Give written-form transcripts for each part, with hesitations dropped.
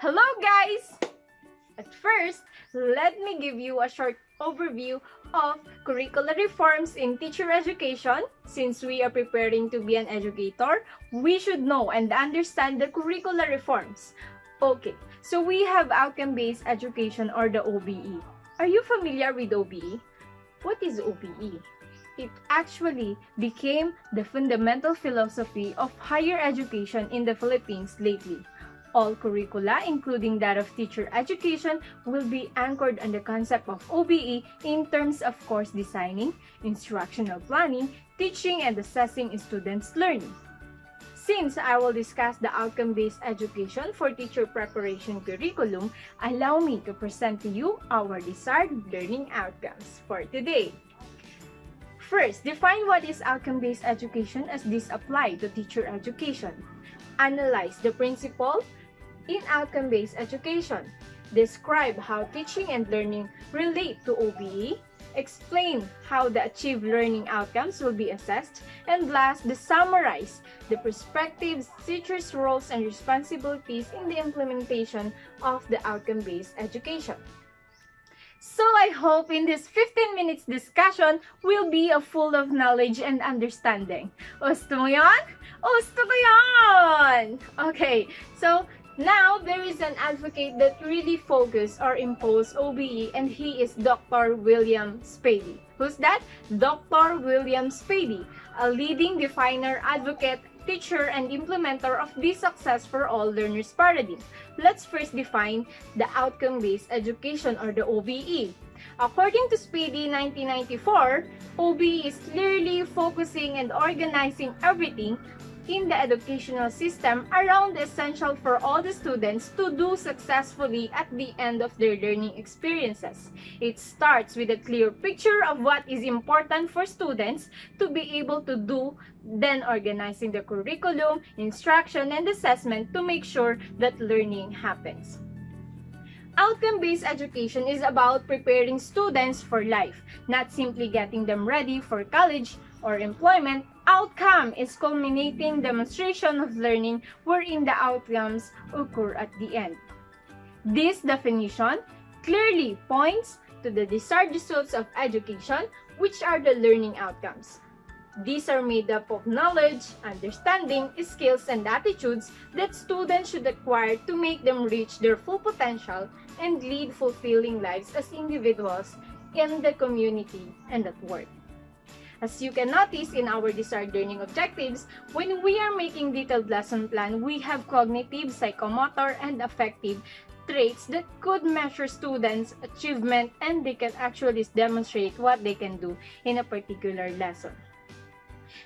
Hello guys! At first, let me give you a short overview of curricular reforms in teacher education. Since we are preparing to be an educator, we should know and understand the curricular reforms. Okay, so we have outcome-based education or the OBE. Are you familiar with OBE? What is OBE? It actually became the fundamental philosophy of higher education in the Philippines lately. All curricula, including that of teacher education, will be anchored on the concept of OBE in terms of course designing, instructional planning, teaching, and assessing students' learning. Since I will discuss the outcome-based education for teacher preparation curriculum, allow me to present to you our desired learning outcomes for today. First, define what is outcome-based education as this apply to teacher education. Analyze the principle in outcome-based education. Describe how teaching and learning relate to OBE. Explain how the achieved learning outcomes will be assessed. And last, summarize the perspectives, teachers' roles, and responsibilities in the implementation of the outcome-based education. So I hope in this 15 minutes discussion will be full of knowledge and understanding. Gusto mo yan? Gusto ko yan! Okay, so now there is an advocate that really focus or impose OBE, and he is Dr. William Spady. Who's that? Dr. William Spady, a leading definer, advocate, teacher, and implementer of the Success for All Learners paradigm. Let's first define the outcome-based education or the OBE. According to Spady 1994, OBE is clearly focusing and organizing everything in the educational system around the essential for all the students to do successfully at the end of their learning experiences. It starts with a clear picture of what is important for students to be able to do, then organizing the curriculum, instruction, and assessment to make sure that learning happens. Outcome-based education is about preparing students for life, not simply getting them ready for college or employment. Outcome is culminating demonstration of learning wherein the outcomes occur at the end. This definition clearly points to the desired results of education, which are the learning outcomes. These are made up of knowledge, understanding, skills, and attitudes that students should acquire to make them reach their full potential and lead fulfilling lives as individuals in the community and at work. As you can notice in our desired learning objectives, when we are making detailed lesson plan, we have cognitive, psychomotor, and affective traits that could measure students' achievement, and they can actually demonstrate what they can do in a particular lesson.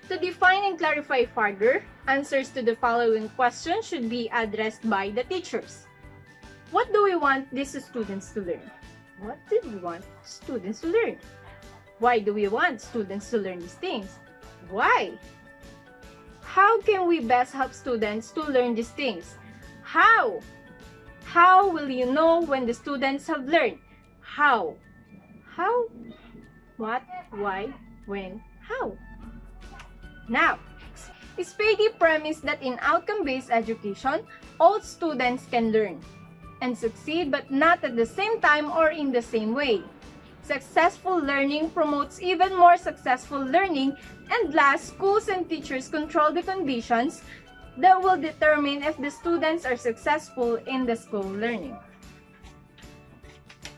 To define and clarify further, answers to the following questions should be addressed by the teachers. What do we want these students to learn? What do we want students to learn? Why do we want students to learn these things? Why? How can we best help students to learn these things? How? How will you know when the students have learned? How? How? What? Why? When? How? Now, Spady premised that in outcome-based education, all students can learn and succeed, but not at the same time or in the same way. Successful learning promotes even more successful learning, and last, schools and teachers control the conditions that will determine if the students are successful in the school learning.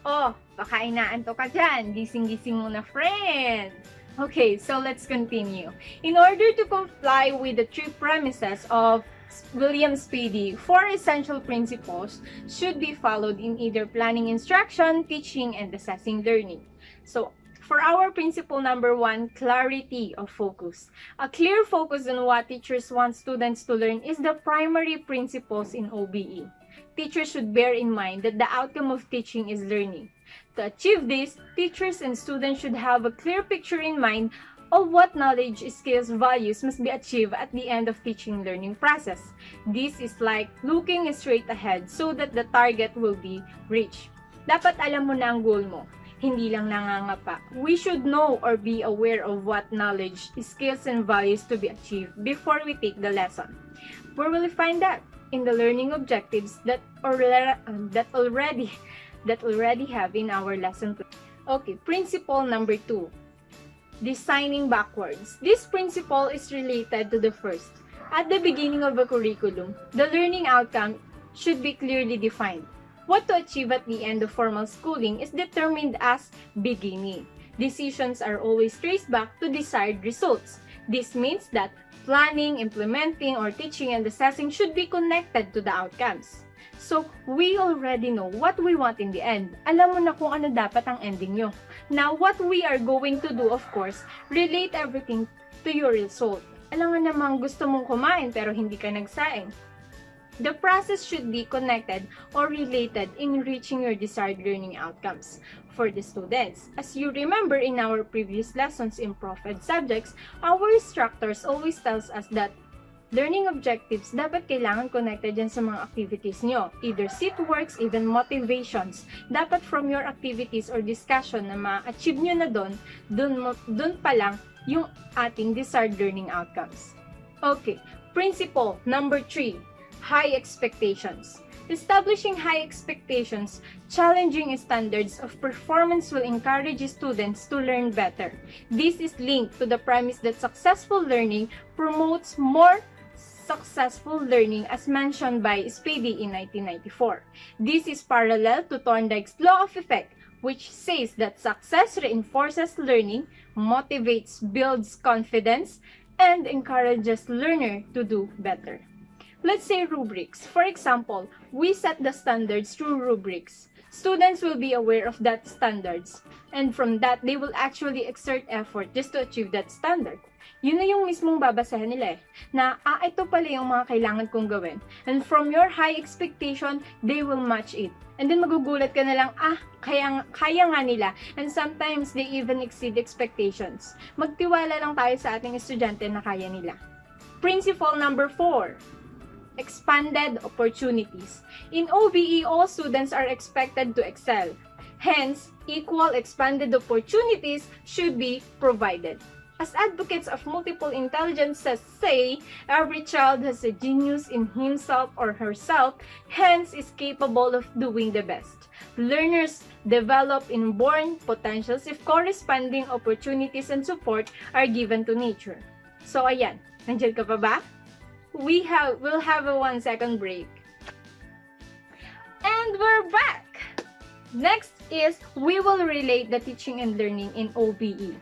Oh, baka inaantok ka dyan. Gising-gising muna, friend. Okay, so let's continue. In order to comply with the three premises of William Spady, 4 essential principles should be followed in either planning instruction, teaching, and assessing learning. So, for our principle number 1, clarity of focus. A clear focus on what teachers want students to learn is the primary principles in OBE. Teachers should bear in mind that the outcome of teaching is learning. To achieve this, teachers and students should have a clear picture in mind of what knowledge, skills, values must be achieved at the end of teaching learning process. This is like looking straight ahead so that the target will be reached. Dapat alam mo na ang goal mo, hindi lang nangangapa. We should know or be aware of what knowledge, skills, and values to be achieved before we take the lesson. Where will we find that? in the learning objectives that already have in our lesson plan. Okay, principle number 2. Designing backwards. This principle is related to the first. At the beginning of a curriculum, the learning outcome should be clearly defined. What to achieve at the end of formal schooling is determined as beginning. Decisions are always traced back to desired results. This means that planning, implementing, or teaching and assessing should be connected to the outcomes. So, we already know what we want in the end. Alam mo na kung ano dapat ang ending nyo. Now, what we are going to do, of course, relate everything to your result. Alam nga namang gusto mong kumain pero hindi ka nagsaing. The process should be connected or related in reaching your desired learning outcomes for the students. As you remember in our previous lessons in PROF Ed subjects, our instructors always tells us that learning objectives dapat kailangan connected yan sa mga activities nyo. Either seat works, even motivations. Dapat from your activities or discussion na ma-achieve nyo na dun pa lang yung ating desired learning outcomes. Okay, principle number 3, high expectations. Establishing high expectations, challenging standards of performance will encourage students to learn better. This is linked to the premise that successful learning promotes more successful learning as mentioned by Spady in 1994. This is parallel to Thorndike's law of effect, which says that success reinforces learning, motivates, builds confidence, and encourages learner to do better. Let's say rubrics. For example, we set the standards through rubrics. Students will be aware of that standards, and from that, they will actually exert effort just to achieve that standard. Yun na yung mismong babasahin nila na, ito pala yung mga kailangan kong gawin. And from your high expectation, they will match it. And then magugulat ka na lang, kaya nga nila. And sometimes, they even exceed expectations. Magtiwala lang tayo sa ating estudyante na kaya nila. Principle number 4. Expanded opportunities. In OBE, all students are expected to excel. Hence, equal expanded opportunities should be provided. As advocates of multiple intelligences say, every child has a genius in himself or herself, hence is capable of doing the best. Learners develop inborn potentials if corresponding opportunities and support are given to nature. So ayan, nandiyan ka pa ba? We'll have a 1-second break. And we're back! Next is, we will relate the teaching and learning in OBE.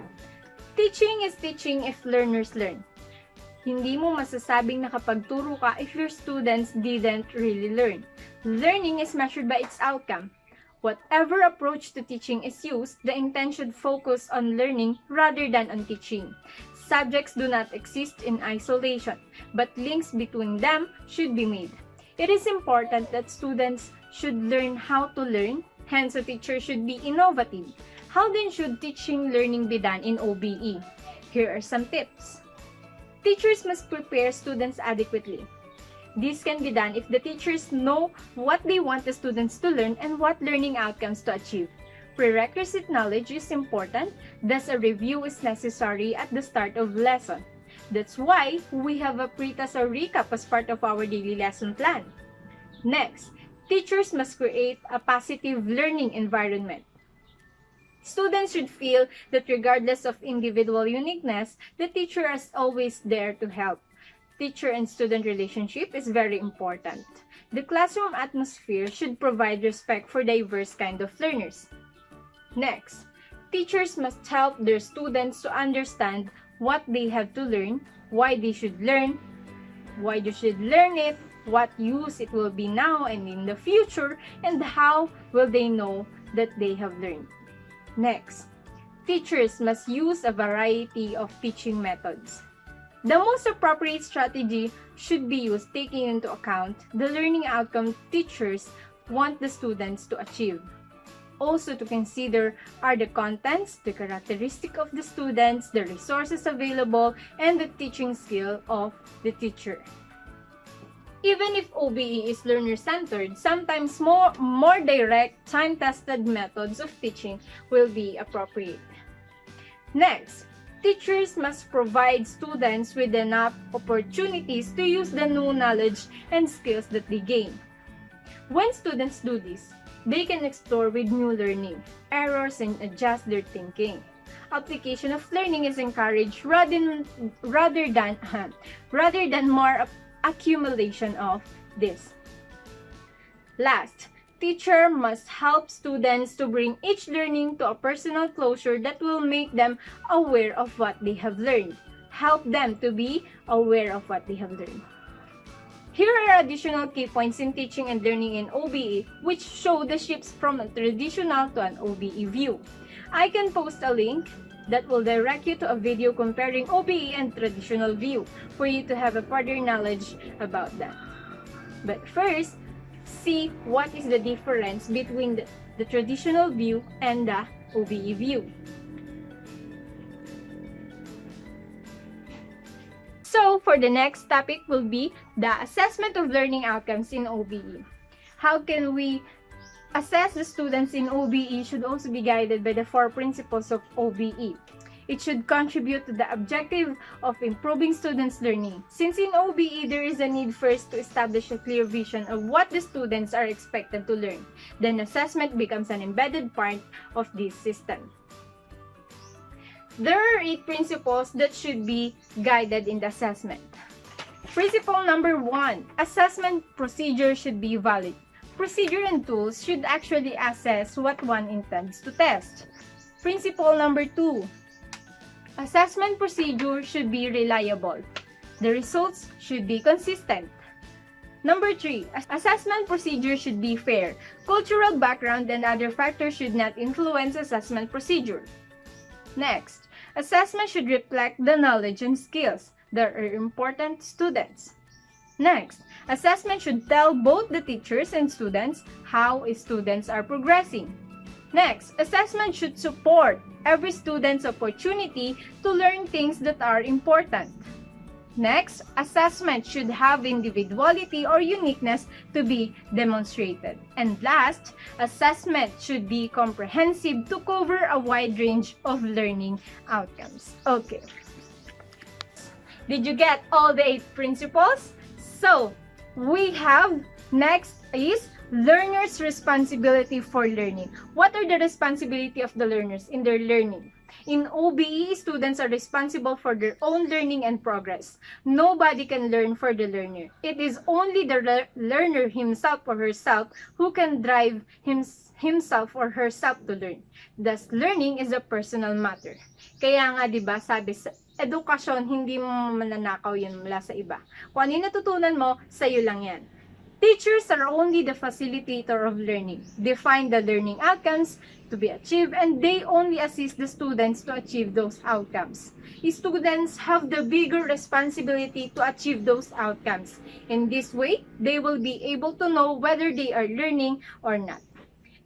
Teaching is teaching if learners learn. Hindi mo masasabing nakapagturo ka if your students didn't really learn. Learning is measured by its outcome. Whatever approach to teaching is used, the intent should focus on learning rather than on teaching. Subjects do not exist in isolation, but links between them should be made. It is important that students should learn how to learn, hence a teacher should be innovative. How then should teaching learning be done in OBE? Here are some tips. Teachers must prepare students adequately. This can be done if the teachers know what they want the students to learn and what learning outcomes to achieve. Prerequisite knowledge is important, thus a review is necessary at the start of lesson. That's why we have a pre-task or recap as part of our daily lesson plan. Next, teachers must create a positive learning environment. Students should feel that regardless of individual uniqueness, the teacher is always there to help. Teacher and student relationship is very important. The classroom atmosphere should provide respect for diverse kind of learners. Next, teachers must help their students to understand what they have to learn, why they should learn it, what use it will be now and in the future, and how will they know that they have learned. Next, teachers must use a variety of teaching methods. The most appropriate strategy should be used taking into account the learning outcome teachers want the students to achieve. Also to consider are the contents, the characteristic of the students, the resources available, and the teaching skill of the teacher. Even if OBE is learner-centered, sometimes more direct, time-tested methods of teaching will be appropriate. Next, teachers must provide students with enough opportunities to use the new knowledge and skills that they gain. When students do this, they can explore with new learning, errors, and adjust their thinking. Application of learning is encouraged rather than more accumulation of this. Last, teacher must help students to bring each learning to a personal closure that will make them aware of what they have learned. Help them to be aware of what they have learned. Here are additional key points in teaching and learning in OBE which show the shifts from a traditional to an OBE view. I can post a link that will direct you to a video comparing OBE and traditional view for you to have a further knowledge about that. But first, see what is the difference between the traditional view and the OBE view. So, for the next topic will be the assessment of learning outcomes in OBE. How can we assess the students in OBE should also be guided by the 4 principles of OBE. It should contribute to the objective of improving students' learning. Since in OBE, there is a need first to establish a clear vision of what the students are expected to learn. Then assessment becomes an embedded part of this system. There are 8 principles that should be guided in the assessment. Principle number 1, assessment procedure should be valid. Procedure and tools should actually assess what one intends to test. Principle number 2, assessment procedure should be reliable. The results should be consistent. Number 3, assessment procedure should be fair. Cultural background and other factors should not influence assessment procedure. Next, assessment should reflect the knowledge and skills that are important to students. Next, assessment should tell both the teachers and students how students are progressing. Next, assessment should support every student's opportunity to learn things that are important. Next, assessment should have individuality or uniqueness to be demonstrated. And last, assessment should be comprehensive to cover a wide range of learning outcomes. Okay. Did you get all the 8 principles? So, we have next is learners' responsibility for learning. What are the responsibility of the learners in their learning? In OBE, students are responsible for their own learning and progress. Nobody can learn for the learner. It is only the learner himself or herself who can drive himself or herself to learn. Thus, learning is a personal matter. Kaya nga, diba, sabi sa edukasyon, hindi mo mananakaw yan mula sa iba. Kung ano yung natutunan mo, sa'yo lang yan. Teachers are only the facilitator of learning. They find the learning outcomes to be achieved and they only assist the students to achieve those outcomes. Students have the bigger responsibility to achieve those outcomes. In this way, they will be able to know whether they are learning or not.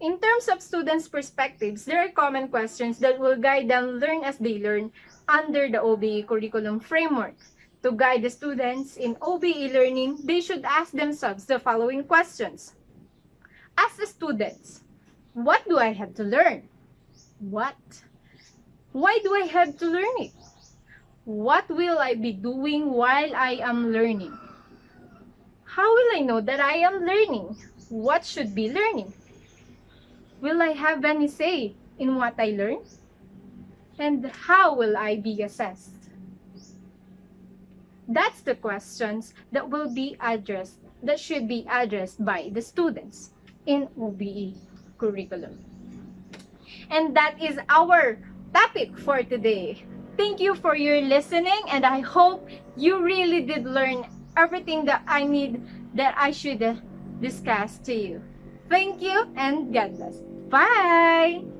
In terms of students' perspectives, there are common questions that will guide them learn as they learn under the OBE curriculum framework. To guide the students in OBE learning, they should ask themselves the following questions. As the students, what do I have to learn? What? Why do I have to learn it? What will I be doing while I am learning? How will I know that I am learning? What should be learning? Will I have any say in what I learn? And how will I be assessed? That's the questions that will be addressed, that should be addressed by the students in OBE curriculum. And that is our topic for today. Thank you for your listening, and I hope you really did learn everything that I should discuss to you. Thank you and God bless. Bye!